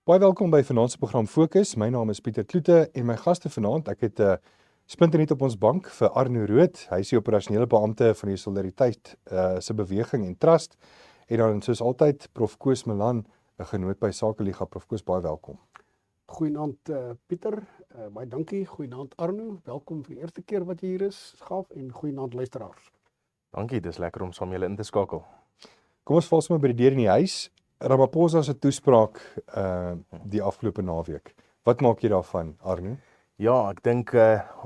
Baie welkom by vanaand se program Fokus. My naam is Pieter Kloete en my gaste vanaand, ek het 'n splinternuut op ons bank vir Arno Rood. Hy is die operasionele beampte van die Solidariteit se beweging en trust. En dan soos altyd Prof Koos Malan, 'n genoot by Sakeliga. Prof Koos, baie welkom. Goeienaand Pieter, baie dankie. Goeienaand Arno, welkom vir die eerste keer wat jy hier is, Gaaf, en goeienaand luisteraars. Dankie, dis lekker om saam julle in te skakel. Kom ons val sommer by die deur in die huis. Ramaphosa se toespraak die afgelope naweek. Wat maak jy daarvan, Arno? Ja, ek dink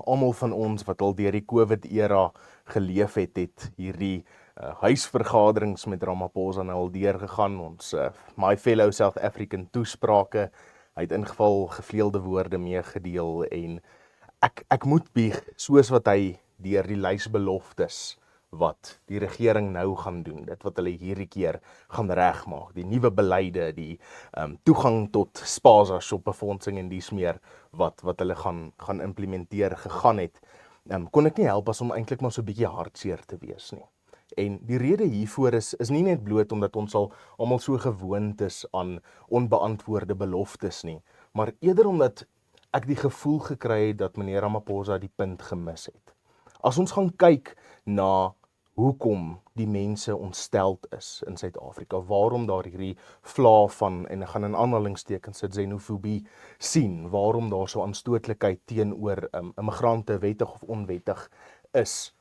almal van ons wat al deur die COVID-era geleef het hierdie huisvergaderings met Ramaphosa nou al deurgegaan. Ons my fellow South African toesprake, hy het in geval gevleelde woorde meegedeel en ek moet bieg, soos wat hy deur die lys beloftes wat die regering nou gaan doen, dit wat hulle hierdie keer gaan regmaak, die nuwe beleide, die toegang tot spaza shopbefondsing en dies meer wat hulle gaan implementeer gegaan het, kon ek nie help as om eintlik maar so 'n bietjie hartseer te wees nie. En die rede hiervoor is nie net bloot omdat ons al almal so gewoond is aan onbeantwoorde beloftes nie, maar eerder omdat ek die gevoel gekry het dat meneer Ramaphosa die punt gemis het. As ons gaan kyk na hoekom die mense ontsteld is in Suid-Afrika, waarom daar hierdie vlaag van, en ek gaan in aanhalingstekens sit, xenofobie sien, waarom daar so aanstootlikheid teenoor immigrante, wettig of onwettig is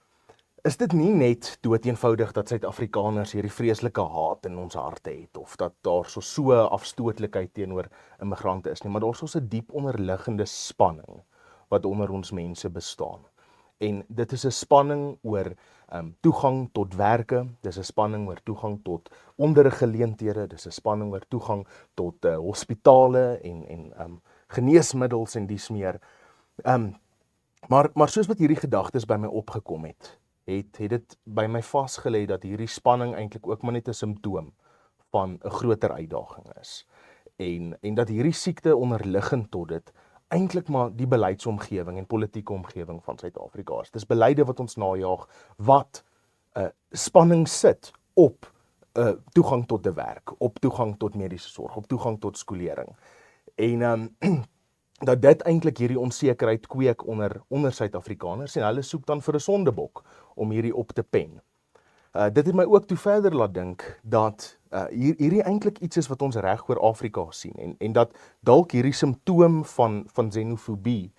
dit nie net doeteenvoudig dat Suid-Afrikaners hierdie vreeslike haat in ons harte het, of dat daar so afstootlikheid teenoor immigrante is nie, maar daar is so 'n diep onderliggende spanning wat onder ons mense bestaan. En dit is 'n spanning oor toegang tot werke, dis 'n spanning oor toegang tot onderriggeleenthede, dis 'n spanning oor toegang tot hospitale en geneesmiddels en dies meer. Maar soos wat hierdie gedagtes by my opgekom het dit by my vasgelê dat hierdie spanning eintlik ook maar net 'n simptoom van 'n groter uitdaging is. En dat hierdie siekte onderliggend tot dit eintlik maar die beleidsomgewing en politieke omgewing van Suid-Afrika is. Dis beleide wat ons najaag wat spanning sit op toegang tot 'n werk, op toegang tot mediese sorg, op toegang tot skolering. En dat dit eintlik hierdie onsekerheid kweek onder Suid-Afrikaners en hulle soek dan vir 'n sondebok om hierdie op te pen. Dit het my ook toe verder laat dink dat hierdie eintlik iets is wat ons reg oor Afrika sien en dat dalk hierdie simptoom van xenofobie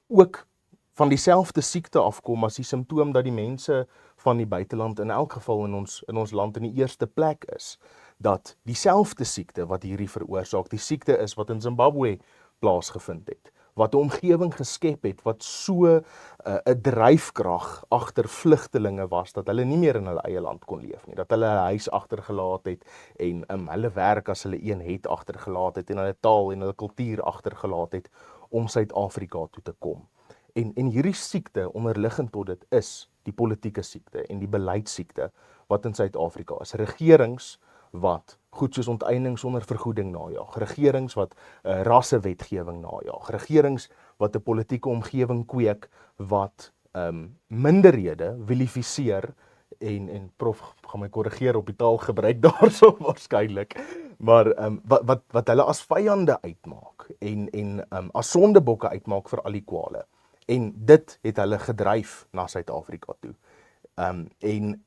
ook van dieselfde siekte afkom as die simptoom dat die mense van die buiteland in elk geval in ons land in die eerste plek is, dat dieselfde siekte wat hierdie veroorsaak, die siekte is wat in Zimbabwe plaasgevind het, wat 'n omgewing geskep het, wat so 'n dryfkrag agter vlugtelinge was, dat hulle nie meer in hulle eie land kon leef nie, dat hulle 'n huis agtergelaat het, en hulle werk as hulle een het agtergelaat het, en hulle taal en hulle kultuur agtergelaat het, om Suid-Afrika toe te kom. En hierdie siekte, onderliggend tot dit, is die politieke siekte, en die beleidssiekte, wat in Suid-Afrika is. Regerings wat goed soos onteiening sonder vergoeding najaag, regerings wat rassewetgewing najaag, regerings wat 'n politieke omgewing kweek wat minderhede vilifiseer en Prof gaan my korrigeer op die taalgebruik daarso waarskynlik, maar wat hulle as vyande uitmaak en as sondebokke uitmaak vir al die kwale. En dit het hulle gedryf na Suid-Afrika toe. En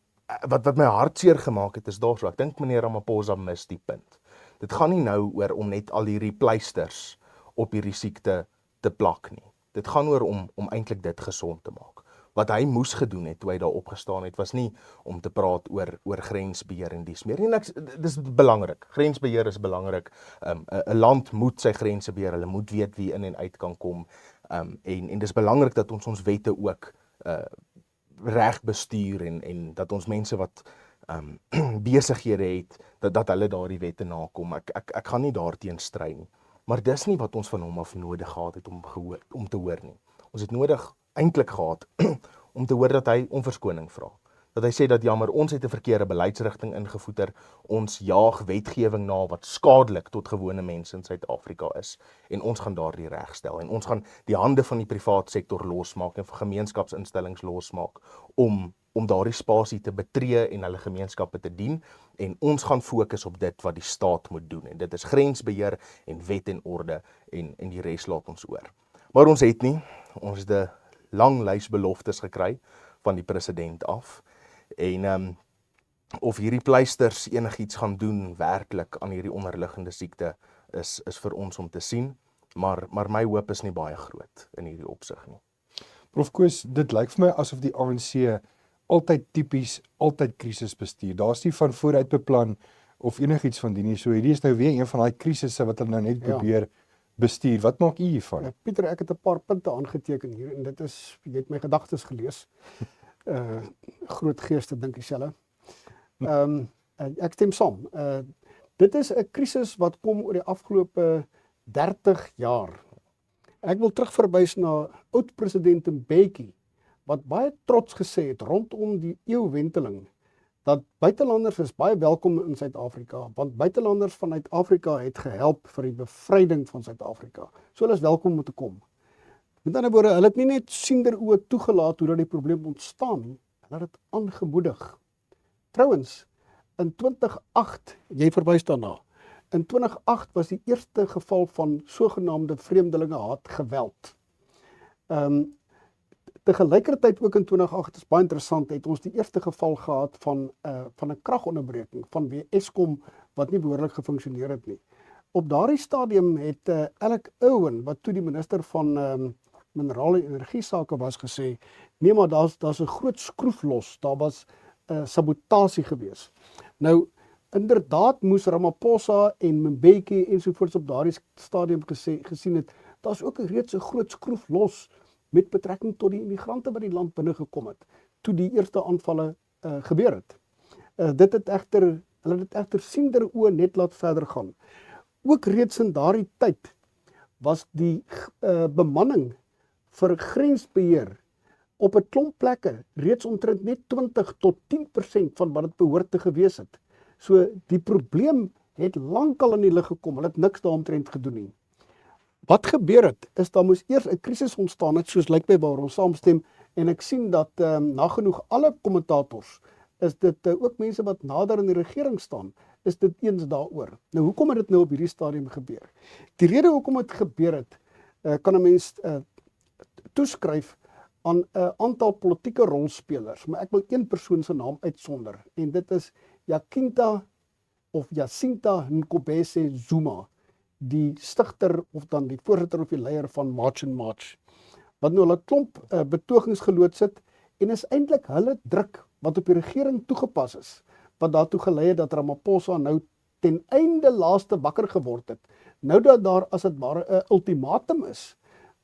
wat my hartseer gemaak het is daarso, ek dink meneer Ramaphosa mis die punt. Dit gaan nie nou oor om net al hierdie pleisters op hierdie siekte te plak nie. Dit gaan oor om eintlik dit gesond te maak. Wat hy moes gedoen het toe hy daar opgestaan het, was nie om te praat oor grensbeheer en dies meer. En dis belangrik. Grensbeheer is belangrik. 'n land moet sy grense beheer. Hulle moet weet wie in en uit kan kom. En dis belangrik dat ons wette ook reg bestuur en dat ons mense wat besighede het, dat hulle daardie wette nakom. Ek gaan nie daarteen stry nie. Maar dis nie wat ons van hom af nodig gehad het om te hoor nie. Ons het nodig eintlik gehad om te hoor dat hy om verskoning vra. Dat hy sê dat jammer, ons het 'n verkeerde beleidsrigting ingevoer, ons jaag wetgewing na wat skadelik tot gewone mense in Suid-Afrika is, en ons gaan daardie regstel, en ons gaan die hande van die privaat sektor losmaak en vir gemeenskapsinstellings losmaak om om daardie spasie te betree en hulle gemeenskappe te dien, en ons gaan fokus op dit wat die staat moet doen, en dit is grensbeheer en wet en orde, en die res laat ons oor. Maar ons het nie, ons het 'n lang lys beloftes gekry van die president af, en of hierdie pleisters enigiets gaan doen werklik aan hierdie onderliggende siekte is vir ons om te sien, maar my hoop is nie baie groot in hierdie opsig nie. Prof Koos, dit lyk vir my asof die ANC altyd tipies, altyd krisis bestuur. Daar's nie van vooruit beplan of enigiets van die nie. So hierdie is nou weer een van daai krisisse wat hulle nou net probeer bestuur. Wat maak u hiervan? Pieter, ek het 'n paar punte aangeteken hier en dit is, jy het my gedagtes gelees. Groot geeste dink dieselfde. Ek stem saam. Dit is 'n krisis wat kom oor die afgelope 30 jaar. Ek wil terugverwys na oud-president Mbeki, wat baie trots gesê het rondom die eeuwenteling, dat buitelanders is baie welkom in Suid-Afrika, want buitelanders vanuit Afrika het gehelp vir die bevryding van Suid-Afrika. So hulle is welkom om te kom. Met ander woorde, hulle het nie net sienderoe toegelaat hoe dat die probleem ontstaan nie, hulle het dit aangemoedig. Trouwens, in 2008, jy verwys daarna, in 2008 was die eerste geval van sogenaamde vreemdelingehaat geweld. Tegelijkertijd ook in 2008, is baie interessant, het ons die eerste geval gehad van 'n kragonderbreking, van wie Eskom wat nie behoorlik gefunksioneer het nie. Op daardie stadium het Alec Owen, wat toe die minister van minerale en energie sake was, gesê, nee maar daar's 'n groot skroef los, daar was sabotasie gewees. Nou, inderdaad moes Ramaphosa en Mbeki ensovoorts op daardie stadium gesien het, daar's ook reeds 'n groot skroef los met betrekking tot die immigrante wat die land binne gekom het, toe die eerste aanvalle gebeur het. Hulle het egter sienderoe net laat verder gaan. Ook reeds in daardie tyd was die bemanning vir grensbeheer op 'n klomp plekke reeds omtrent net 20 tot 10% van wat dit behoort te gewees het. So die probleem het lankal in die lig gekom, hulle het niks daaromtrent gedoen nie. Wat gebeur het, is daar moes eers 'n krisis ontstaan het, soos lyk my waar ons saamstem, en ek sien dat nagenoeg alle kommentators, is dit ook mense wat nader in die regering staan, is dit eens daaroor. Nou, hoekom het dit nou op hierdie stadium gebeur? Die rede hoekom het gebeur het, kan 'n mens toeskryf aan 'n aantal politieke rolspelers, maar ek wil een persoon se naam uitsonder, en dit is Jacinta Mkhwebane Zuma, die stigter of dan die voorsitter of die leier van March and March, wat nou 'n klomp betogings geloods het, en is eintlik hulle druk wat op die regering toegepas is, wat daartoe gelei het dat Ramaphosa nou ten einde laaste wakker geword het. Nou dat daar as dit ware 'n ultimatum is,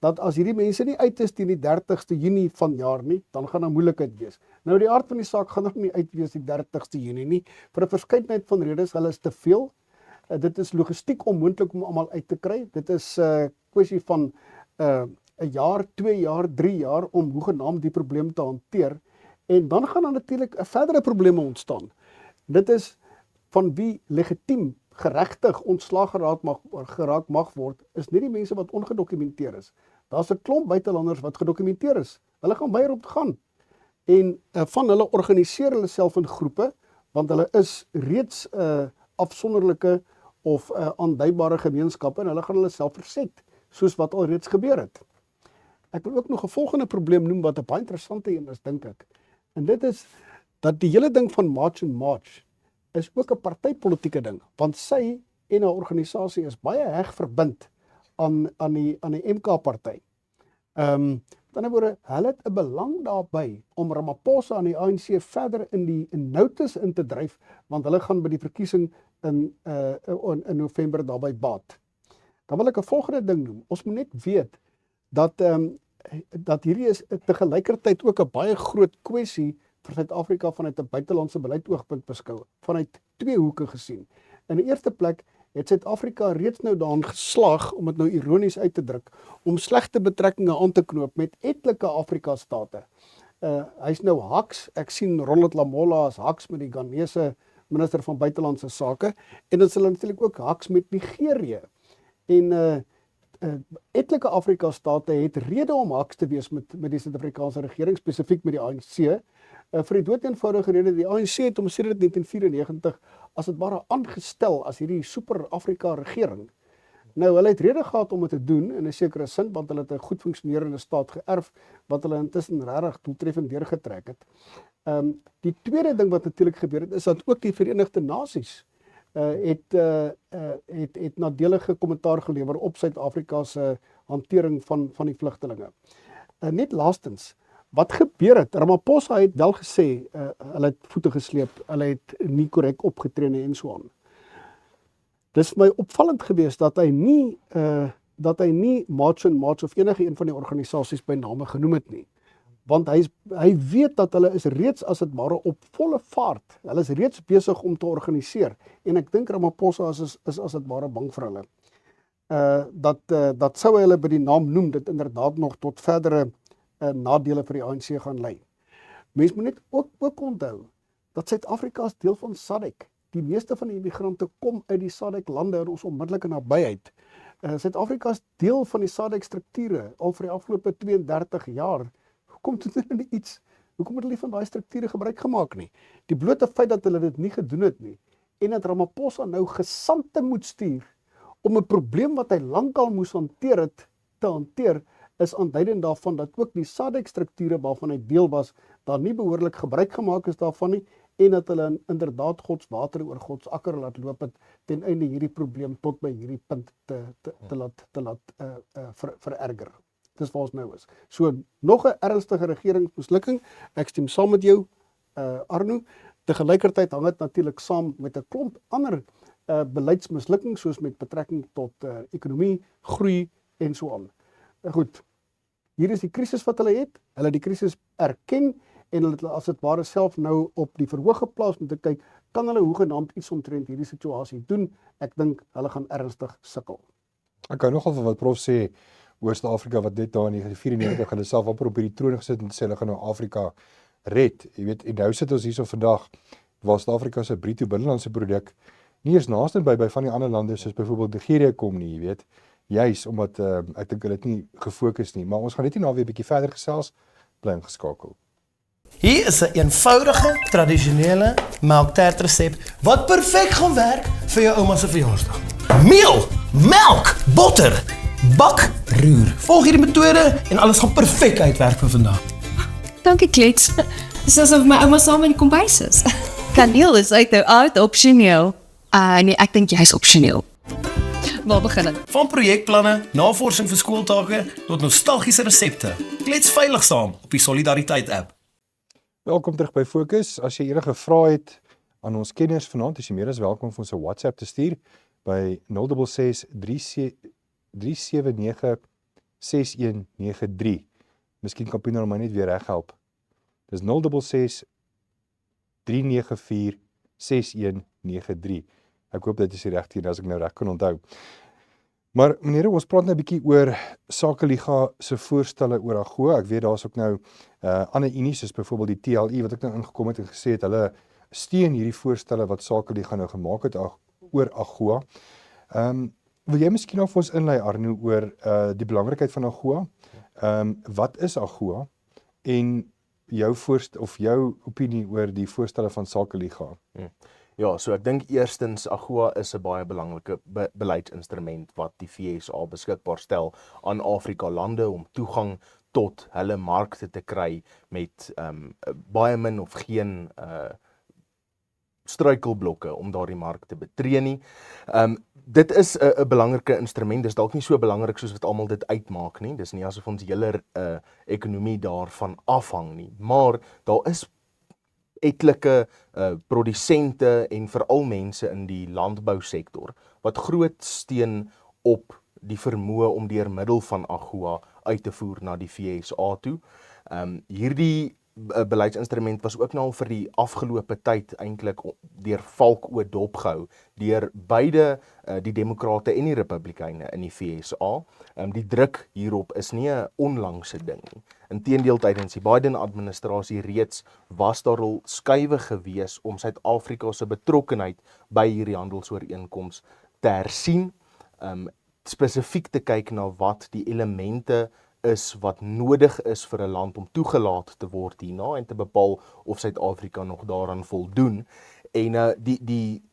dat as hierdie mense nie uit is teen die 30ste Junie van jaar nie, dan gaan daar moeilikheid wees. Nou die aard van die saak gaan nog nie uit wees die 30ste Junie nie, vir 'n verskeidenheid van redes, hulle is te veel. Dit is logistiek onmoontlik om almal uit te kry. Dit is 'n kwessie van 'n jaar, 2 jaar, 3 jaar om hoegenaamd die probleem te hanteer. En dan gaan daar natuurlik 'n verdere probleme ontstaan. Dit is van wie legitiem geregtig ontslag geraak mag word, is nie die mense wat ongedokumenteer is. Daar's 'n klomp buitelanders wat gedokumenteer is. Hulle gaan weier om te gaan. En van hulle organiseer hulle self in groepe, want hulle is reeds afsonderlike of aanduibare gemeenskappe, en hulle gaan hulle self verset, soos wat al reeds gebeur het. Ek wil ook nog 'n volgende probleem noem, wat 'n baie interessante een is, dink ek. En dit is, dat die hele ding van March and March, is ook 'n partypolitieke ding, want sy en haar organisasie is baie heg verbind aan die MK-party. Met ander woorde, hulle het 'n belang daarbey om Ramaphosa en die ANC verder in noutes in te dryf, want hulle gaan by die verkiesing in November daarbey baat. Dan wil ek 'n volgende ding noem. Ons moet net weet dat hierdie is tegelijkertyd ook 'n baie groot kwessie vir Suid-Afrika vanuit 'n buitelandse beleid oogpunt beskou, vanuit 2 hoeke gesien. In die eerste plek het Suid-Afrika reeds nou daarin geslaag, om dit nou ironies uit te druk, om slegte betrekkinge aan te knoop met etlike Afrika-state. Hy's nou haks, ek sien Ronald Lamola as haks met die Ghanese minister van buitelandse sake, en dit is hulle natuurlik ook haks met Nigerië. En etlike Afrika-state het rede om haks te wees met die Suid-Afrikaanse regering, spesifiek met die ANC, vir die doodeenvoudige rede, die ANC het hom sedert 1994 as dit ware aangestel as hierdie super Afrika regering. Nou, hulle het rede gehad om dit te doen, in 'n sekere sin, want hulle het 'n goed funksionerende staat geërf, wat hulle intussen regtig doeltreffend deurgetrek het. Die tweede ding wat natuurlik gebeur het, is dat ook die Verenigde Nasies het nadelige kommentaar gelewer op Suid-Afrika se hantering van die vlugtelinge. Net laastens, wat gebeur het? Ramaphosa het wel gesê, hulle het voete gesleep, hulle het nie korrek opgetree nie en so aan. Dis vir my opvallend geweest dat hy nie March and March of enige een van die organisasies by name genoem het nie. Want hy weet dat hulle is reeds as dit ware op volle vaart. Hulle is reeds besig om te organiseer en ek dink Ramaphosa is as dit ware bang vir hulle. Dat sou hy hulle by die naam noem, dit inderdaad nog tot verdere nadele vir die ANC gaan lei. Mens moet net ook onthou dat Suid-Afrika is deel van SADC. Die meeste van die immigrante kom uit die SADC lande in ons onmiddellike nabyheid. Suid-Afrika is deel van die SADC strukture al vir die afgelope 32 jaar. Hoekom doen hulle nie iets? Hoekom het hulle van daai strukture gebruik gemaak nie? Die blote feit dat hulle dit nie gedoen het nie en dat Ramaphosa nou gesante moet stuur om 'n probleem wat hy lankal moes te hanteer, is aanduidend daarvan dat ook die SADC strukture waarvan hy deel was, daar nie behoorlik gebruik gemaak is daarvan nie en dat hulle inderdaad Gods water oor Gods akker laat loop het ten einde hierdie probleem tot by hierdie punt te laat vererger. Dis waar ons nou is. So nog 'n ernstige regeringsmislukking. Ek stem saam met jou, Arno. Tegelykertyd hang dit natuurlik saam met 'n klomp ander beleidsmislukkings soos met betrekking tot ekonomie, groei en so aan. Goed. Hier is die krisis wat hulle het. Hulle die krisis erken en hulle het as dit ware self nou op die verhoog geplaas om te kyk, kan hulle hoegenaamd iets omtrent hierdie situasie doen? Ek dink hulle gaan ernstig sukkel. Ek hou nogal van wat prof sê, Oost-Afrika wat net daar in 1994 hulle self op hierdie troon gesit en sê hulle gaan nou Afrika red. Jy weet, en nou sit ons hierso vandag waar Suid-Afrika se bruto binnelandse produk nie eens naaste by van die ander lande soos byvoorbeeld Nigerië kom nie, jy weet. Juis omdat ek dink hulle het nie gefokus nie, maar ons gaan net nou weer 'n bietjie verder gesels, bly ingeskakel. Hier is 'n eenvoudige, tradisionele melktert resep wat perfek gaan werk vir jou ouma se verjaarsdag. Meel, melk, botter, bak, roer. Volg hierdie metode en alles gaan perfek uitwerk vir vandag. Dankie klets. Dis asof my ouma saam in die kombuis is. Kaneel is uit opsioneel. Nee, ek dink jy's opsioneel. Waar begin ek? Van projekplanne, navorsing vir skooltake tot nostalgiese resepte. Klets veilig saam op die Solidariteit app. Welkom terug by Fokus. As jy enige vrae het aan ons kenners vanaand, is jy meer as welkom om ons 'n WhatsApp te stuur by 066 379 6193. Miskien kan Pieter my net weer reghelp. Dis 066 394 6193. Ek hoop dit is die regte een as ek nou reg kan onthou. Maar meneer, ons praat nou 'n bietjie oor Sakeliga se voorstelle oor AGOA. Ek weet daar's ook nou ander unies soos byvoorbeeld die TLU wat ek nou ingekom het en gesê het hulle steun hierdie voorstelle wat Sakeliga nou gemaak het oor AGOA. Wil jy miskien nou vir ons inlei, Arno, oor die belangrikheid van AGOA? Wat is AGOA en jou opinie oor die voorstelle van Sakeliga? Ja, so ek dink eerstens AGOA is 'n baie belangrike beleidsinstrument wat die FSA beskikbaar stel aan Afrika lande om toegang tot hulle markte te kry met baie min of geen struikelblokke om daardie mark te betree nie. Dit is 'n belangrike instrument, dis dalk nie so belangrik soos wat almal dit uitmaak nie, dis nie asof ons hele ekonomie daarvan afhang nie, maar daar is etlike produsente en veral mense in die landbousektor wat groot steun op die vermoë om deur middel van AGOA uit te voer na die FSA toe. Hierdie beleidsinstrument was ook nou vir die afgelope tyd eintlik deur valkoë dopgehou deur beide die demokrate en die republikeine in die FSA. Die druk hierop is nie 'n onlangse ding nie. Inteendeel, tydens die Biden-administrasie reeds was daar al skuwe gewees om Suid-Afrika se betrokkenheid by hierdie handelsooreenkoms te hersien, spesifiek te kyk na wat die elemente is wat nodig is vir 'n land om toegelaat te word hierna en te bepaal of Suid-Afrika nog daaraan voldoen. En die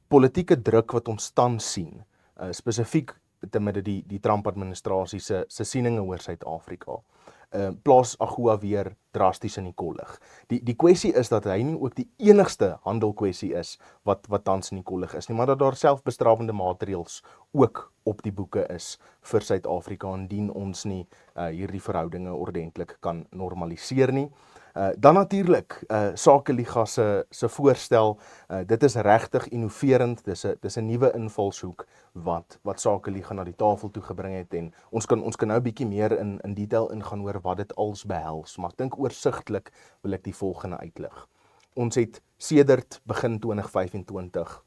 politieke druk wat ons tans sien, spesifiek te midde die Trump-administrasie se sieninge oor Suid-Afrika, plaas AGOA weer drasties in die kollig. Die kwessie is dat hy nie ook die enigste handelkwessie is wat tans in die kollig is nie, maar dat daar selfbestrafende maatreëls ook op die boeke is vir Suid-Afrika indien ons nie hierdie verhoudinge ordentlik kan normaliseer nie. Dan natuurlik Sakeliga se voorstel, dit is regtig innoverend, dis 'n nuwe invalshoek wat Sakeliga na die tafel toe gebring het en ons kan nou 'n bietjie meer in detail ingaan oor wat dit als behels, maar ek dink oorsigtelik wil ek die volgende uitlig. Ons het sedert begin 2025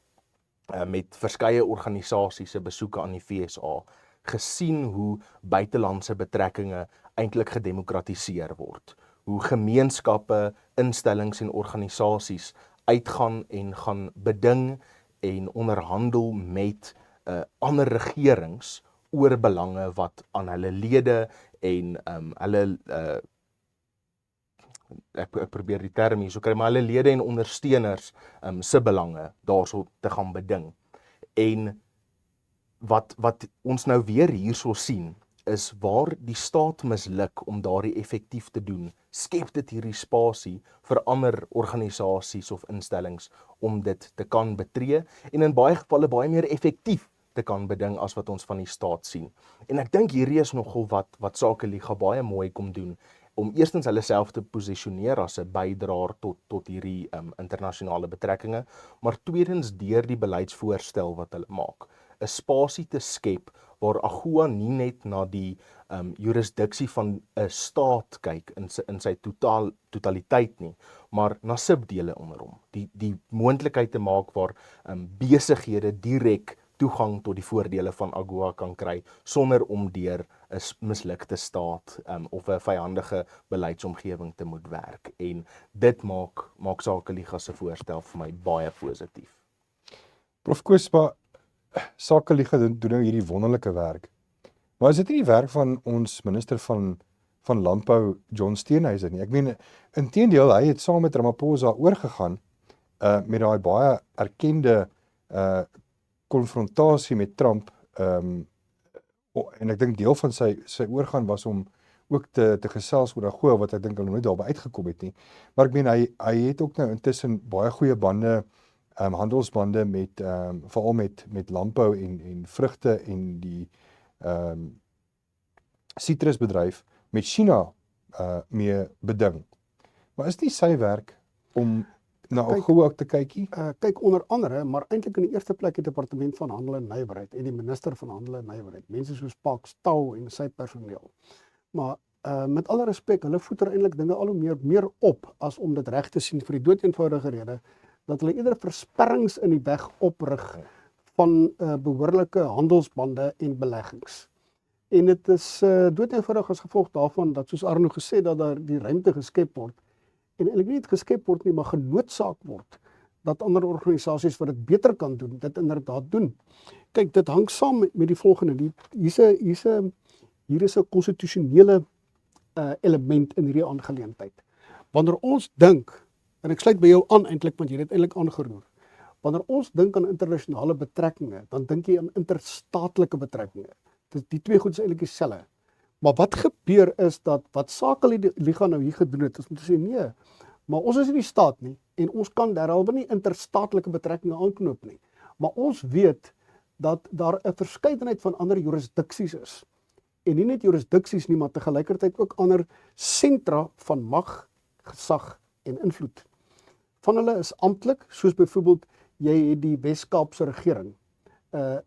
met verskeie organisasies se besoeke aan die FSA gesien hoe buitelandse betrekkinge eintlik gedemokratiseer word. Hoe gemeenskappe, instellings en organisasies uitgaan en gaan beding en onderhandel met ander regerings oor belange wat aan hulle lede en hulle ek probeer die term hier so kry, maar hulle lede en ondersteuners se belange daarso te gaan beding. En wat ons nou weer hierso sien, is waar die staat misluk om daardie effektief te doen, skep dit hierdie spasie vir ander organisasies of instellings om dit te kan betree en in baie gevalle baie meer effektief te kan beding as wat ons van die staat sien. En ek dink hierdie is nogal wat Sakeliga baie mooi kom doen, om eerstens hulle self te posisioneer as 'n bydraer tot hierdie internasionale betrekkinge, maar tweedens deur die beleidsvoorstel wat hulle maak, 'n spasie te skep waar AGOA nie net na die jurisdiksie van 'n staat kyk in sy totaliteit nie, maar na subdele onder hom. Die moontlikheid te maak waar besighede direk toegang tot die voordele van AGOA kan kry sonder om deur 'n mislukte staat of 'n vyandige beleidsomgewing te moet werk. En dit maak Sakeliga se voorstel vir my baie positief. Prof Koos, maar Sakeliga doen nou hierdie wonderlike werk. Maar is dit nie die werk van ons minister van Landbou, John Steenhuisen nie? Ek meen, inteendeel, hy het saam met Ramaphosa oorgegaan met daai baie erkende konfrontasie met Trump, en ek dink deel van sy oorgaan was om ook te gesels oor AGOA, wat ek dink al nooit daarby uitgekom het nie. Maar ek meen, hy het ook nou intussen baie goeie bande, handelsbande met, veral met landbou en vrugte en die citrusbedryf met China mee beding. Maar is nie sy werk om na AGOA ook te kykie? Kyk onder andere, maar eintlik in die eerste plek die Departement van Handel en Nywerheid en die minister van Handel en Nywerheid, mense soos Pax Tau en sy personeel. Maar met alle respek, hulle voeter eintlik dinge al hoe meer op as om dit reg te sien vir die doodeenvoudige rede dat hulle eerder versperrings in die weg oprig van behoorlike handelsbande en beleggings. En dit is doodeenvoudig as gevolg daarvan dat, soos Arno gesê, dat daar die ruimte geskep word en eintlik nie geskep word nie, maar genoodsaak word dat ander organisasies wat dit beter kan doen, dit inderdaad doen. Kyk, dit hang saam met die volgende, hier is 'n konstitusionele element in hierdie aangeleentheid. Wanneer ons dink, en ek sluit by jou aan eintlik, want jy het dit eintlik aangeroer, wanneer ons dink aan internasionale betrekkinge, dan dink jy aan interstaatlike betrekkinge. Die twee goed is eintlik dieselfde. Maar wat gebeur is dat wat Sakeliga nou hier gedoen het, is om te sê nee, maar ons is nie die staat nie en ons kan derhalwe nie interstaatlike betrekkinge aanknoop nie. Maar ons weet dat daar 'n verskeidenheid van ander jurisdiksies is. En nie net jurisdiksies nie, maar tegelykertyd ook ander sentra van mag, gesag en invloed. Van hulle is amptelik, soos byvoorbeeld jy het die Wes-Kaapse regering,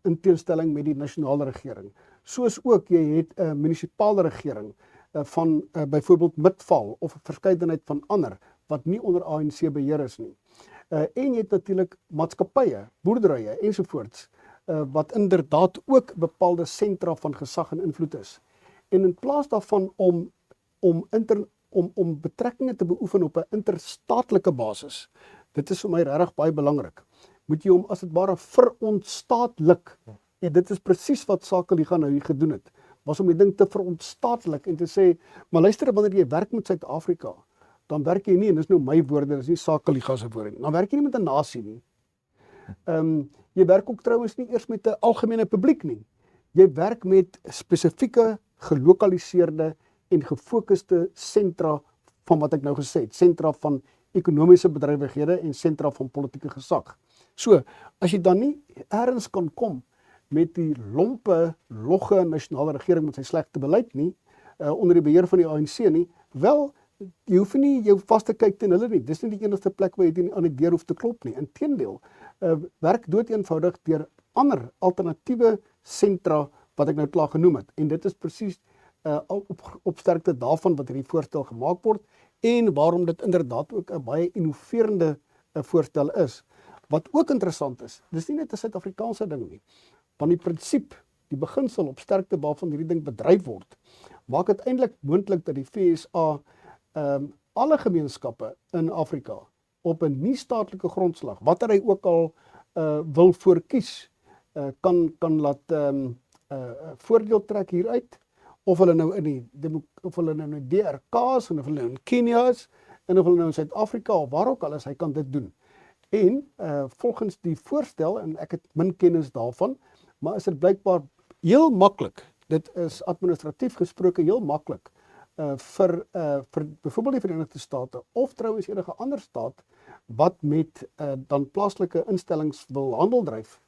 in teenstelling met die nasionale regering. Soos ook jy het 'n munisipale regering van byvoorbeeld Midvaal of 'n verskeidenheid van ander wat nie onder ANC beheer is nie. En jy het natuurlik maatskappye, boerderye ensovoorts wat inderdaad ook bepaalde sentra van gesag en invloed is. En in plaas daarvan om betrekkinge te beoefen op 'n interstaatlike basis, dit is vir my regtig baie belangrik, moet jy hom as dit ware verontstaatlik. En dit is presies wat Sakeliga nou hier gedoen het. was om die ding te verontstaatlik en te sê, maar luister, wanneer jy werk met Suid-Afrika, dan werk jy nie, en dis nou my woorde, dis nie Sakeliga se woorde nie, dan werk jy nie met 'n nasie nie. Jy werk ook trouwens nie eers met 'n algemene publiek nie. Jy werk met spesifieke, gelokaliseerde en gefokuste sentra van wat ek nou gesê het, sentra van ekonomiese bedrywighede en sentra van politieke gesag. So, as jy dan nie ergens kan kom met die lompe, logge nasionale regering met sy slegte beleid nie, onder die beheer van die ANC nie, wel, jy hoef nie jou vas te kyk teen hulle nie. Dis nie die enigste plek waar jy aan die deur hoef te klop nie. Inteendeel, werk doeteenvoudig deur ander alternatiewe sentra wat ek nou klaar genoem het. En dit is presies op sterkte daarvan wat hierdie voorstel gemaak word en waarom dit inderdaad ook 'n baie innoverende voorstel is. Wat ook interessant is, dis nie net 'n Suid-Afrikaanse ding nie, want die prinsip, die beginsel op sterkte waarvan hierdie ding bedryf word, maak dit eintlik moontlik dat die FSA alle gemeenskappe in Afrika op 'n nie-staatlike grondslag, watter hy ook al wil voorkies, kan laat voordeel trek hieruit, of hulle nou in die DRK's, en of hulle nou in Kenia is, en of hulle nou in Suid-Afrika, of waar ook al is, hy kan dit doen. En volgens die voorstel, en ek het min kennis daarvan, maar is dit blykbaar heel maklik, dit is administratief gesproke heel maklik, vir byvoorbeeld die Verenigde State, of trouwens enige ander staat, wat met dan plaaslike instellings wil handel dryf,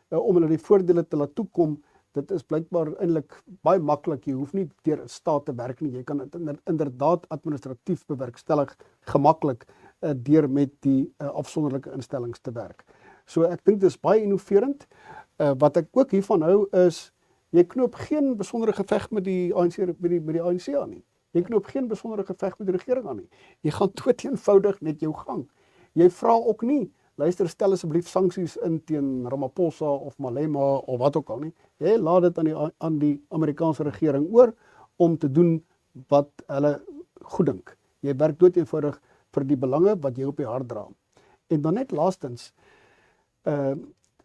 om hulle die voordele te laat toekom. Dit is blykbaar eintlik baie maklik, jy hoef nie deur 'n staat te werk nie, jy kan dit inderdaad administratief bewerkstellig, gemaklik, deur met die afsonderlike instellings te werk. So ek dink dit is baie innoverend. Wat ek ook hiervan hou is, jy knoop geen besondere geveg met die ANC, met die ANC aan nie. Jy knoop geen besondere geveg met die regering aan nie. Jy gaan doeteenvoudig net jou gang. Jy vra ook nie, luister, stel asseblief sanksies in teen Ramaphosa of Malema of wat ook al nie. Jy laat dit aan die Amerikaanse regering oor om te doen wat hulle goed dink. Jy werk doeteenvoudig vir die belange wat jy op die hart dra. En dan net laastens,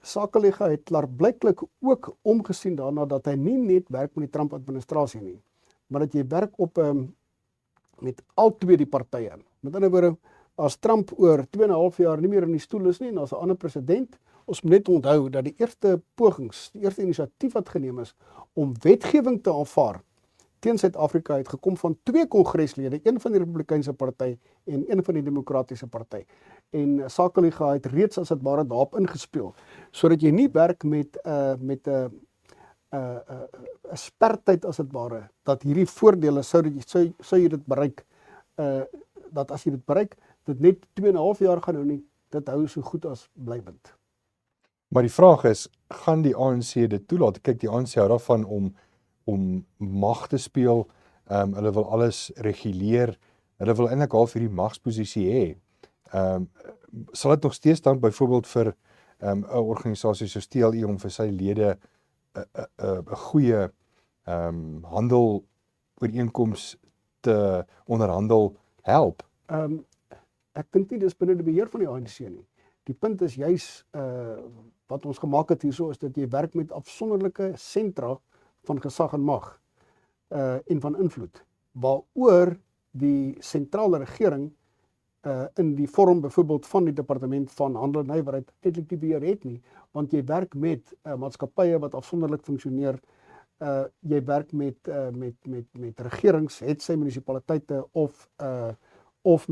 Sakeliga het klaarblyklik ook omgesien daarna dat hy nie net werk met die Trump-administrasie nie, maar dat jy werk op met al twee die partye. Met ander woorde, as Trump oor 2,5 jaar nie meer in die stoel is nie, en as 'n ander president, ons moet net onthou dat die eerste pogings, die eerste inisiatief wat geneem is om wetgewing te aanvaar teen Suid-Afrika het gekom van 2 kongreslede, een van die Republikeinse party en een van die Demokratiese party. En Sakeliga het reeds as dit ware daarop ingespeel, sodat jy nie werk met 'n spertyd as dit ware, dat hierdie voordele sou jy dit bereik, dat as jy dit bereik, dit net 2,5 jaar gaan hou nie, dit hou so goed as blywend. Maar die vraag is, gaan die ANC dit toelaat? Kyk, die ANC hou daarvan om mag te speel, hulle wil alles reguleer, hulle wil eintlik half hierdie magsposisie hê. Sal dit nog steeds dan byvoorbeeld vir 'n organisasie soos TLE om vir sy lede 'n goeie handelooreenkoms te onderhandel help? Ek dink nie dis binne die beheer van die ANC nie. Die punt is juis wat ons gemaak het hierso is dat jy werk met afsonderlike sentra van gesag en mag en van invloed, waaroor die sentrale regering in die vorm byvoorbeeld van die departement van handel en nywerheid eintlik die beheer het nie, want jy werk met maatskappye wat afsonderlik funksioneer, jy werk met regerings, het sy munisipaliteite of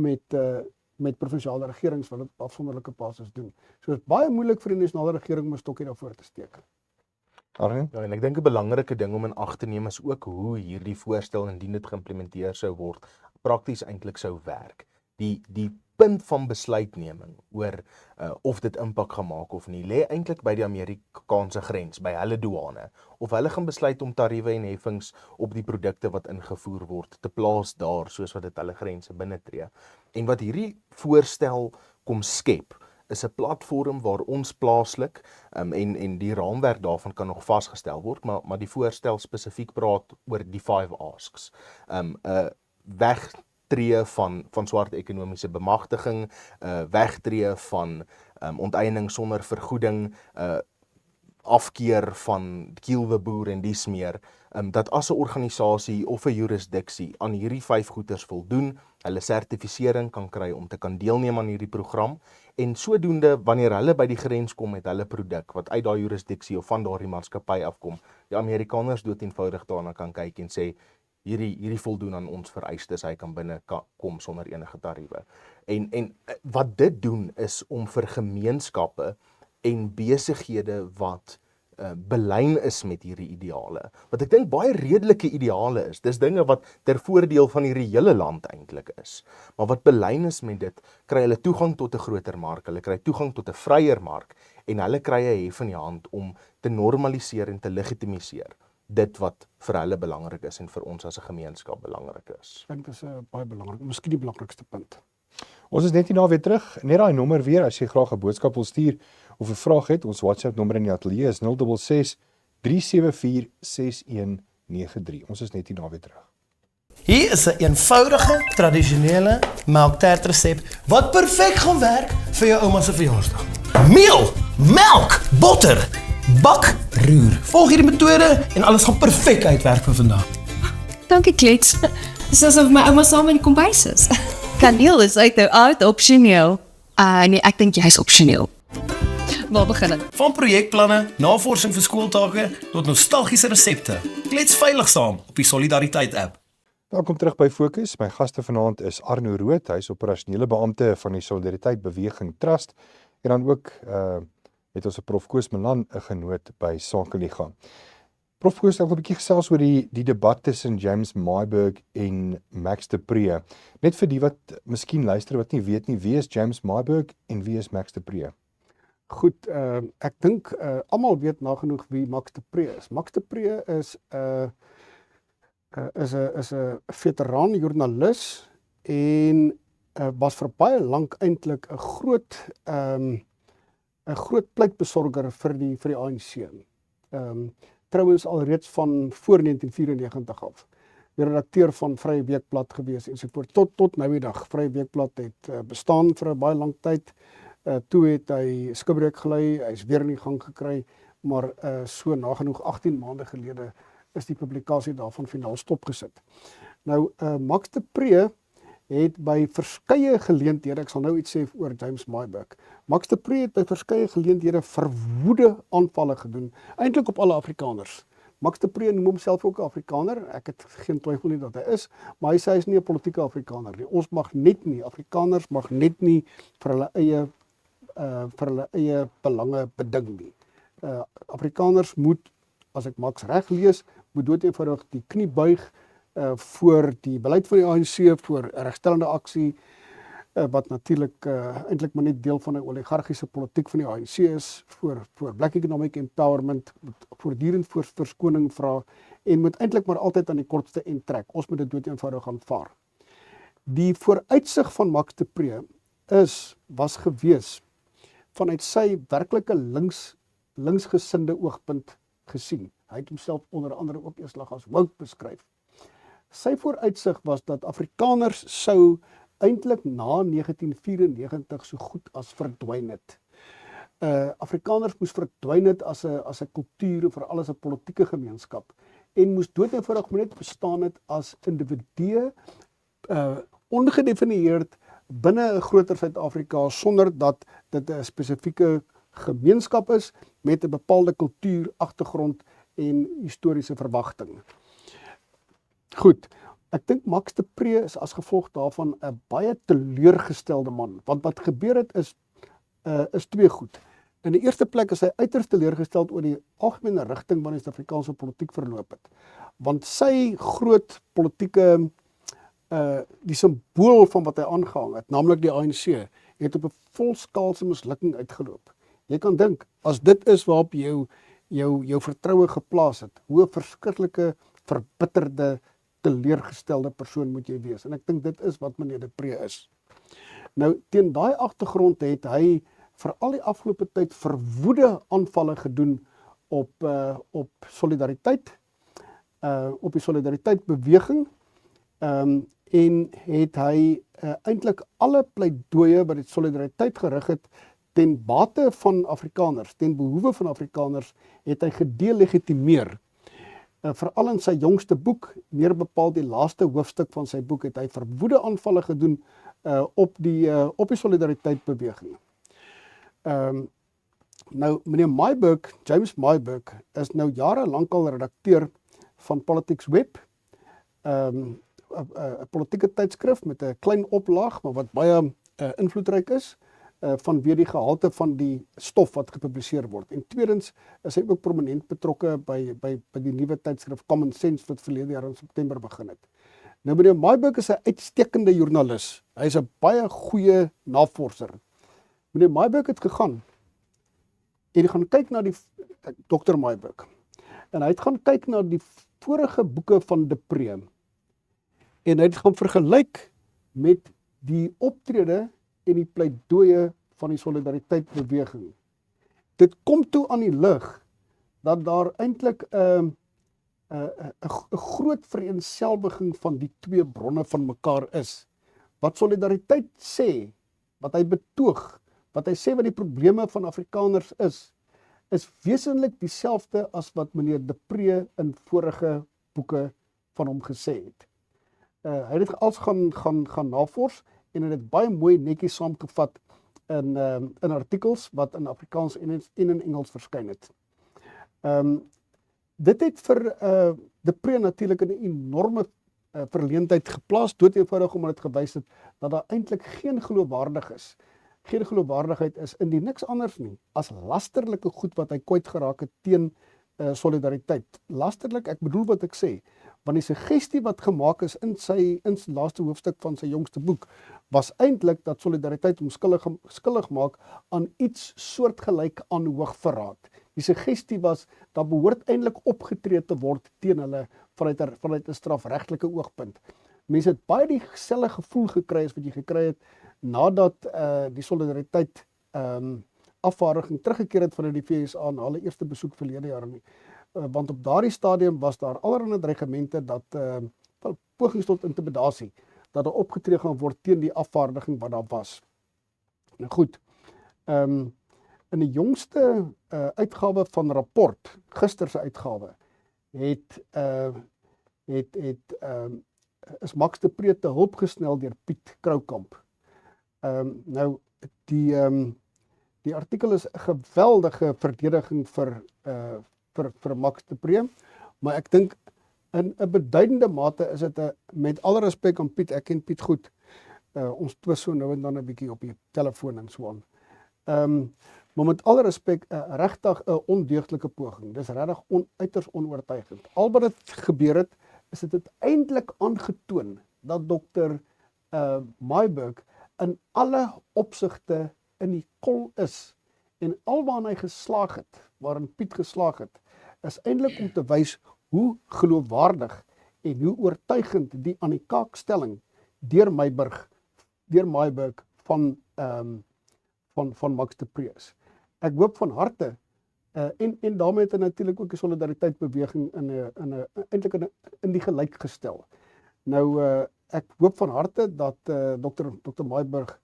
met provinsiale regerings wat dit op afsonderlike basis doen. So dit is baie moeilik vir die nasionale regering om 'n stokkie daarvoor te steek. Arjen? Ja, en ek dink 'n belangrike ding om in ag te neem is ook hoe hierdie voorstel indien dit geïmplementeer sou word, prakties eintlik sou werk. Die punt van besluitneming oor of dit impak gaan maak of nie, lê eintlik by die Amerikaanse grens, by hulle douane, of hulle gaan besluit om tariewe en heffings op die produkte wat ingevoer word te plaas daar, soos wat dit hulle grense binnetree. En wat hierdie voorstel kom skep, is 'n platform waar ons plaaslik, en die raamwerk daarvan kan nog vasgestel word, maar die voorstel spesifiek praat oor die 5 asks. Wegtree van swart ekonomiese bemagtiging, wegtree van onteiening sonder vergoeding, afkeer van kielweboer en dies meer, dat as 'n organisasie of 'n jurisdiksie aan hierdie 5 goeders voldoen, hulle sertifisering kan kry om te kan deelneem aan hierdie program, en sodoende wanneer hulle by die grens kom met hulle produk wat uit daai jurisdiksie of van daardie maatskappy afkom, die Amerikaners dood eenvoudig daarna kan kyk en sê hierdie voldoen aan ons vereistes, hy kan binne kom sonder enige tariewe. En wat dit doen is om vir gemeenskappe en besighede wat belyn is met hierdie ideale, wat ek dink baie redelike ideale is, dis dinge wat ter voordeel van hierdie hele land eintlik is, maar wat belyn is met dit, kry hulle toegang tot 'n groter mark, hulle kry toegang tot 'n vryer mark, en hulle kry 'n hef in die hand om te normaliseer en te legitimiseer dit wat vir hulle belangrik is en vir ons as 'n gemeenskap belangrik is. Ek dink dit is baie belangrik, miskien die belangrikste punt. Ons is net hierna weer terug. Net daai nommer weer as jy graag 'n boodskap wil stuur of 'n vraag het. Ons WhatsApp nommer in die ateljee is 066 374 6193. Ons is net hierna weer terug. Hier is 'n eenvoudige, tradisionele melktertresep wat perfek gaan werk vir jou ouma se verjaarsdag. Meel, melk, botter, bak, roer. Volg hierdie metode en alles gaan perfek uitwerk vir vandag. Dankie klets. Dis asof my ouma saam in die kombuis is. Kaneel is uit opsioneel. Nee, ek dink jy's opsioneel. Waar begin ek? Van projekplanne, navorsing vir skooltake tot nostalgiese resepte. Klets veilig saam op die Solidariteit app. Welkom terug by Fokus. My gaste vanaand is Arno Rood, hy is operasionele beampte van die Solidariteit Beweging Trust, en dan ook het ons 'n Prof Koos Malan, 'n genoot by Sakeliga. Prof Koos, ek wil 'n bietjie gesels oor die debat tussen James Myburgh en Max de Pre. Net vir die wat miskien luister wat nie weet nie, wie is James Myburgh en wie is Max de Pre? Goed, ek dink almal weet nagenoeg wie Max de Pre is. Max de Pre is 'n veteraan joernalis en was vir baie lank eintlik 'n groot pleitbesorger vir die ANC. Trouwens alreeds van voor 1994 af. Die redakteur van Vrye Weekblad gewees ensovoort tot nou die dag. Vrye Weekblad het bestaan vir 'n baie lang tyd. Toe het hy skibreek gelei, hy is weer in die gang gekry, maar so nagenoeg 18 maande gelede is die publikasie daarvan finaal stopgesit. Nou, Max de Pre het by verskeie geleenthede, ek sal nou iets sê oor James Myburgh. Max de Pre het by verskeie geleenthede verwoede aanvalle gedoen, eintlik op alle Afrikaners. Max de Pre noem homself ook 'n Afrikaner, ek het geen twyfel nie dat hy is, maar hy sê hy is nie 'n politieke Afrikaner nie. Ons mag net nie, Afrikaners mag net nie vir hulle eie belange beding nie. Afrikaners moet, as ek Max reg lees, moet dood eenvoudig die knie buig voor die beleid van die ANC, voor regstellende aksie, wat natuurlik eintlik maar net deel van 'n oligargiese politiek van die ANC is, voor Black Economic Empowerment, moet voortdurend verskoning vra en moet eintlik maar altyd aan die kortste end trek. Ons moet dit dood eenvoudig aanvaar. Die vooruitsig van Max de Pre was gewees vanuit sy werklike linksgesinde oogpunt gesien. Hy het homself onder andere ook eers as woke beskryf. Sy vooruitsig was dat Afrikaners sou eintlik na 1994 so goed as verdwyn het. Afrikaners moes verdwyn het as 'n kultuur, vir alles 'n politieke gemeenskap, en moes dood eenvoudig net bestaan het as individue, ongedefinieerd binne 'n groter Suid-Afrika, sonder dat dit 'n spesifieke gemeenskap is met 'n bepaalde kultuur, agtergrond en historiese verwagting. Goed, ek dink Max de Pre is as gevolg daarvan 'n baie teleurgestelde man. Want wat gebeur het is twee goed. In die eerste plek is hy uiters teleurgesteld oor die algemene rigting waarin die Suid-Afrikaanse politiek verloop het. Want sy groot politieke die simbool van wat hy aangehang het, naamlik die ANC, het op 'n volskaalse mislukking uitgeloop. Jy kan dink, as dit is waarop jou vertroue geplaas het, hoe 'n verskriklike, verbitterde, teleurgestelde persoon moet jy wees. En ek dink dit is wat meneer de Pre is. Nou, teen daai agtergrond het hy vir al die afgelope tyd verwoede aanvalle gedoen op Solidariteit, op die Solidariteit Beweging, en het hy eintlik alle pleidooie wat die Solidariteit gerig het ten bate van Afrikaners, ten behoewe van Afrikaners, het hy gedelegitimeer. Veral in sy jongste boek, meer bepaald die laaste hoofstuk van sy boek, het hy verwoede aanvalle gedoen op die solidariteitsbeweging. Nou, meneer Myburgh, James Myburgh, is nou jare lank al redakteur van Politics Web, 'n politieke tydskrif met 'n klein oplaag, maar wat baie invloedryk is, vanweë die gehalte van die stof wat gepubliseer word. En tweedens is hy ook prominent betrokke by die nuwe tydskrif Common Sense wat verlede jaar in September begin het. Nou, meneer Myburgh is 'n uitstekende joernalis. Hy is 'n baie goeie navorser. Meneer Myburgh het gegaan en hy gaan kyk na die Dr. Myburgh. En hy het gaan kyk na die vorige boeke van De Pre. En hy het gaan vergelyk met die optrede en die pleidooie van die solidariteitsbeweging. Dit kom toe aan die lig dat daar eintlik 'n groot vereenselwiging van die twee bronne van mekaar is. Wat solidariteit sê, wat hy betoog, wat hy sê wat die probleme van Afrikaners is wesentlik dieselfde as wat meneer De Pre in vorige boeke van hom gesê het. Hy het dit als gaan navors en het dit baie mooi netjies saamgevat in artikels wat in Afrikaans en in Engels verskyn het. Dit het vir De Pre natuurlik 'n enorme verleentheid geplaas, doodeenvoudig omdat dit gewys het dat daar eintlik geen geloofwaardigheid is in die niks anders nie as lasterlike goed wat hy kwyt geraak het teen solidariteit. Lasterlik, ek bedoel wat ek sê, want die suggestie wat gemaak is in sy laaste hoofstuk van sy jongste boek, was eintlik dat solidariteit hom skuldig maak aan iets soortgelyk aan hoogverraad. Die suggestie was, dat behoort eintlik opgetree te word teen hulle vanuit 'n strafregtelike oogpunt. Mense het baie dieselfde gevoel gekry as wat jy gekry het nadat die solidariteit afvaardiging teruggekeer het vanuit die VSA na hulle eerste besoek verlede jaar nie. Want op daardie stadium was daar allerlei dreigemente dat pogings tot intimidasie, dat daar opgetree gaan word teen die afvaardiging wat daar was. Nou goed, in die jongste uitgawe van Rapport, gister se uitgawe, is Max de Pre te hulp gesnel deur Piet Kroukamp. Nou, die artikel is 'n geweldige verdediging vir Max de Pre, maar ek dink in 'n beduidende mate is dit met alle respek aan Piet, ek ken Piet goed, ons twis so nou en dan 'n bietjie op die telefoon en so aan. Maar met alle respek, regtig 'n ondeugdelijke poging. Dis regtig uiters onoortuigend. Al wat dit gebeur het, is dit eintlik aangetoon dat Dr. Myburgh in alle opsigte in die kol is. En alwaar hy geslaag het, waarin Piet geslaag het, is eintlik om te wys hoe geloofwaardig en hoe oortuigend die aan die kaakstelling deur Myburgh van Max de Pre is. Ek hoop van harte, en daarmee het hy natuurlik ook die solidariteitsbeweging eintlik in die gelyk gestel. Nou, ek hoop van harte dat Dr. Myburgh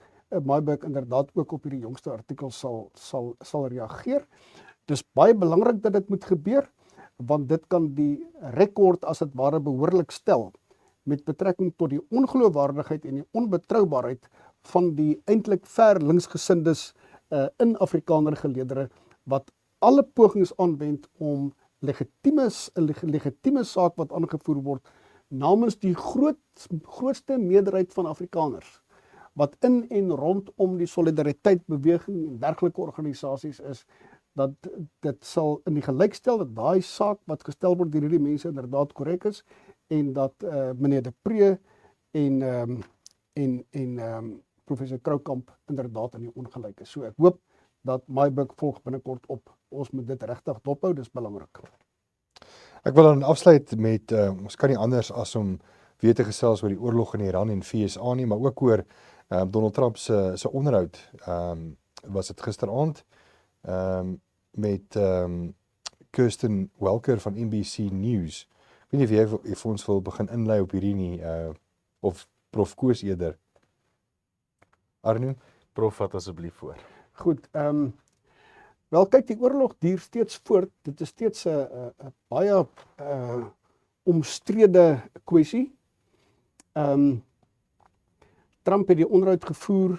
inderdaad ook op hierdie jongste artikel sal reageer. Dis baie belangrik dat dit moet gebeur, want dit kan die rekord as het ware behoorlik stel met betrekking tot die ongeloofwaardigheid en die onbetroubaarheid van die eintlik ver linksgesindes in Afrikaner geleedere wat alle pogings aanwend om 'n legitieme saak wat aangevoer word namens die grootste meerderheid van Afrikaners wat in en rondom die solidariteitsbeweging en dergelike organisasies is, dat dit sal in die gelyk stel dat daai saak wat gestel word deur hierdie mense inderdaad korrek is en dat meneer De Pre en professor Kroukamp inderdaad in die ongelyk is. So ek hoop dat Myburgh volg binnekort op. Ons moet dit regtig dophou, dis belangrik. Ek wil dan afsluit met, ons kan nie anders as om weer te gesels oor die oorlog in Iran en VSA nie, maar ook oor Donald Trump se onderhoud, was dit gisteraand, met Kirsten Welker van NBC News. Ek weet nie of jy vir ons wil begin inlei op hierdie nie, of Prof Koos eerder. Arno? Prof, vat asseblief voor. Goed, Wel kyk, die oorlog duur steeds voort. Dit is steeds 'n baie omstrede kwessie. Trump het die onderhoud gevoer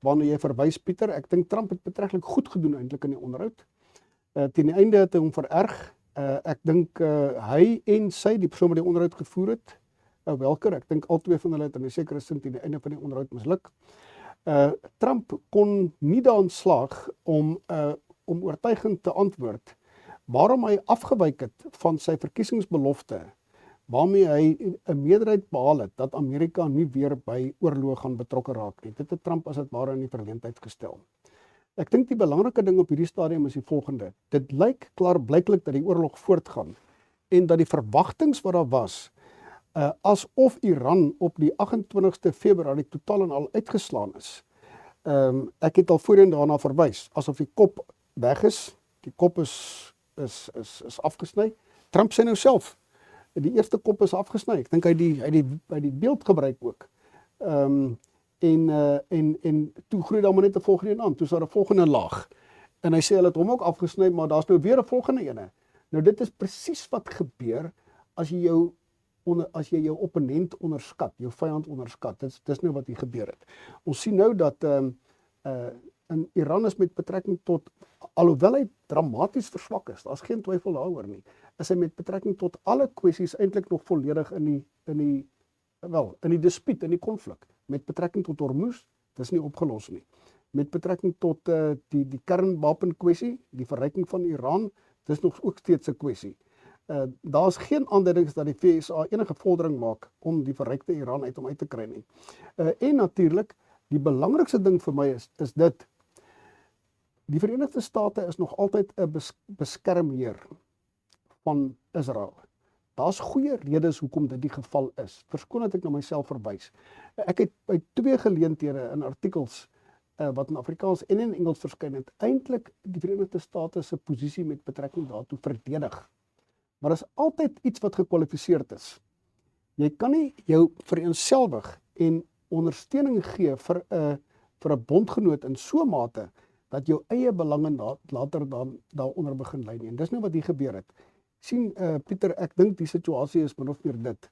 waarna jy verwys, Pieter. Ek dink Trump het betreklik goed gedoen eintlik in die onderhoud. Teen die einde het hy hom vererg. Ek dink hy en sy, die persoon wat die onderhoud gevoer het, Welker, ek dink al twee van hulle het in 'n sekere sin teen die einde van die onderhoud misluk. Trump kon nie daarin slaag om oortuigend te antwoord waarom hy afgewyk het van sy verkiesingsbelofte, waarmee hy 'n meerderheid behaal het dat Amerika nie weer by oorloë gaan betrokke raak nie. Dit het Trump as dit ware in die verleentheid gestel. Ek dink die belangrike ding op hierdie stadium is die volgende. Dit lyk klaarblyklik dat die oorlog voortgaan en dat die verwagtinge wat daar was, asof Iran op die 28ste Februarie totaal en al uitgeslaan is. Ek het al voorheen daarna verwys, asof die kop weg is, die kop is afgesny. Trump sê nou self, die eerste kop is afgesny. Ek dink hy die beeld gebruik ook. En toe groei daar maar net 'n volgende een aan, toe is daar 'n volgende laag. En hy sê hulle het hom ook afgesny, maar daar's nou weer 'n volgende ene. Nou dit is presies wat gebeur as jy jou opponent onderskat, jou vyand onderskat. Dis nou wat hier gebeur het. Ons sien nou dat in Iran is met betrekking tot, alhoewel hy dramaties verswak is, daar's geen twyfel daaroor nie, is hy met betrekking tot alle kwessies eintlik nog volledig in die dispuut, in die konflik. Met betrekking tot Hormuz, dis nie opgelos nie. Met betrekking tot die kernwapen kwessie, die verryking van Iran, dis nog ook steeds 'n kwessie. Daar's geen aanduidings dat die VSA enige vordering maak om die verrykte Iran uit hom uit te kry nie. En natuurlik, die belangrikste ding vir my is dit, die Verenigde State is nog altyd 'n beskermheer van Israel. Daar's goeie redes hoekom dit die geval is. Verskoon dat ek na myself verwys. Ek het by 2 geleenthede in artikels wat in Afrikaans en in Engels verskyn het, eintlik die Verenigde State se posisie met betrekking daartoe verdedig. Maar is altyd iets wat gekwalifiseerd is. Jy kan nie jou vereenselwig en ondersteuning gee vir 'n bondgenoot in so 'n mate dat jou eie belange later dan daaronder begin lê nie. En dis nou wat hier gebeur het. Sien Pieter, ek dink die situasie is min of meer dit.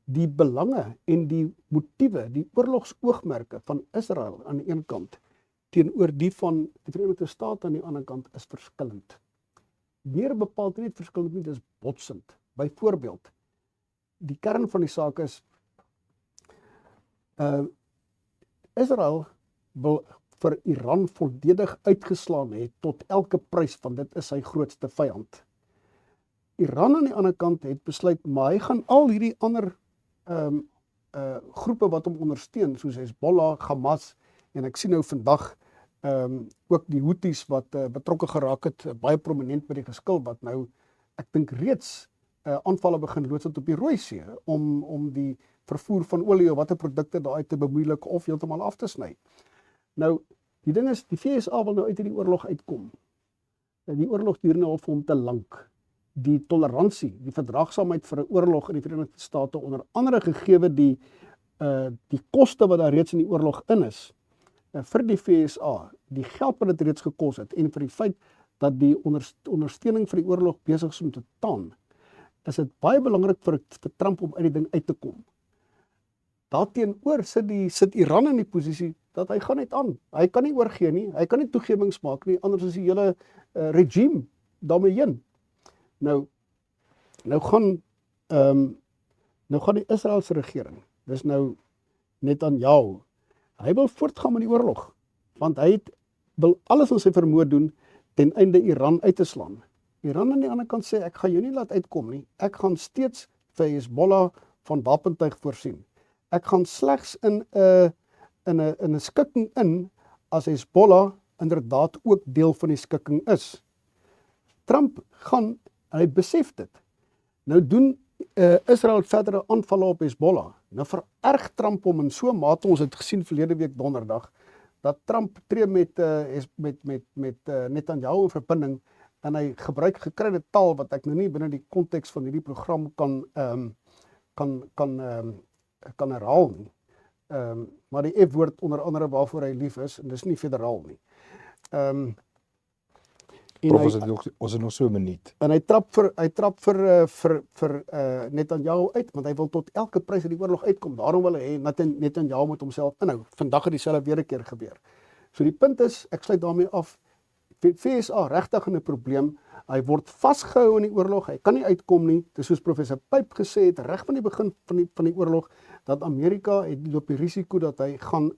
Die belange en die motiewe, die oorlogsoogmerke van Israel aan die een kant teenoor die van die Verenigde State aan die ander kant is verskillend. Meer bepaald nie verskillend nie, dis botsend. Byvoorbeeld, die kern van die saak is Israel wil vir Iran volledig uitgeslaan het tot elke prys, want dit is sy grootste vyand. Iran aan die ander kant het besluit, maar hy gaan al hierdie ander groepe wat hom ondersteun, soos Hezbollah, Hamas, en ek sien nou vandag ook die Houthis wat betrokke geraak het, baie prominent by die geskil, wat nou, ek dink reeds aanvalle begin loods het op die Rooi See, om die vervoer van olie of watter produkte daaruit te bemoeilik of heeltemal af te sny. Nou, die ding is, die VSA wil nou uit hierdie oorlog uitkom. Die oorlog duur nou al vir hom te lank. Die toleransie, die verdraagsaamheid vir 'n oorlog in die Verenigde State, onder andere gegeewe die koste wat daar reeds in die oorlog in is, vir die VSA, die geld wat dit reeds gekos het, en vir die feit dat die ondersteuning vir die oorlog besig is om te taan, is dit baie belangrik vir Trump om uit die ding uit te kom. Daarteenoor sit Iran in die posisie dat hy gaan net aan. Hy kan nie oorgee nie, hy kan nie toegewings maak nie, anders is die hele regime daarmee heen. Nou gaan die Israeliese regering, dis nou Netanyahu, hy wil voortgaan met die oorlog, want hy wil alles in sy vermoë doen ten einde Iran uit te slaan. Iran aan die ander kant sê, ek gaan jou nie laat uitkom nie, ek gaan steeds vir Hezbollah van wapentuig voorsien. Ek gaan slegs in 'n skikking in, as Hezbollah inderdaad ook deel van die skikking is. Trump hy besef dit. Nou doen Israel verdere aanvalle op Hezbollah. Nou vererg Trump hom in so 'n mate, ons het gesien verlede week donderdag, dat Trump tree met Netanyahu in verbinding, en hy gebruik gekryde taal wat ek nou nie binne die konteks van hierdie program kan herhaal nie. Maar die F-woord onder andere waarvoor hy lief is, en dis nie federaal nie. En Prof, hy- ons het nog so 'n minuut. En hy trap vir Netanyahu uit, want hy wil tot elke prys uit die oorlog uitkom. Daarom wil hy hê Netanyahu moet homself inhou. Vandag het dieselfde weer 'n keer gebeur. So die punt is, ek sluit daarmee af, FSA regtig in 'n probleem. Hy word vasgehou in die oorlog. Hy kan nie uitkom nie. Dis soos professor Pyp gesê het reg van die begin van die oorlog dat Amerika loop die risiko dat hy gaan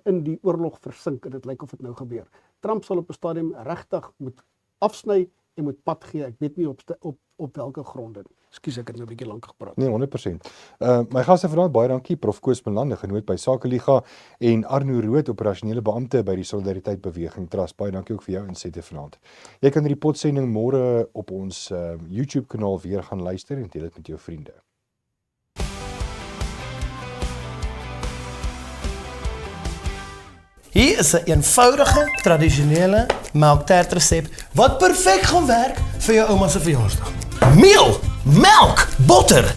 in die oorlog versink en dit lyk of dit nou gebeur. Trump sal op 'n stadium regtig moet afsny en moet pad gee. Ek weet nie op watter gronde nie. Ekskuus, ek het nou 'n bietjie lank gepraat. Nee, 100%. My gaste vanaand, baie dankie, Prof Koos Melande, genoot by Sakeliga, en Arno Rood, operasionele beampte by die Solidariteit Beweging Trust. Baie dankie ook vir jou insette vanaand. Jy kan hierdie potsending môre op ons YouTube kanaal weer gaan luister en deel dit met jou vriende. Hier is 'n eenvoudige, tradisionele melktertresep wat perfek gaan werk vir jou ouma se verjaarsdag. Meel, melk, botter,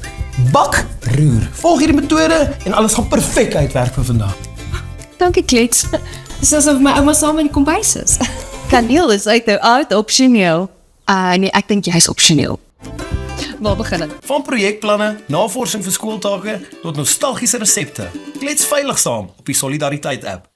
bak, roer. Volg hierdie metode en alles gaan perfek uitwerk vir vandag. Dankie klets. Dis asof my ouma saam in die kombuis is. Kaneel is uit opsioneel. Nee, ek dink jy's opsioneel. Waar begin ek? Van projekplanne, navorsing vir skooltake tot nostalgiese resepte. Klets veilig saam op die Solidariteit app.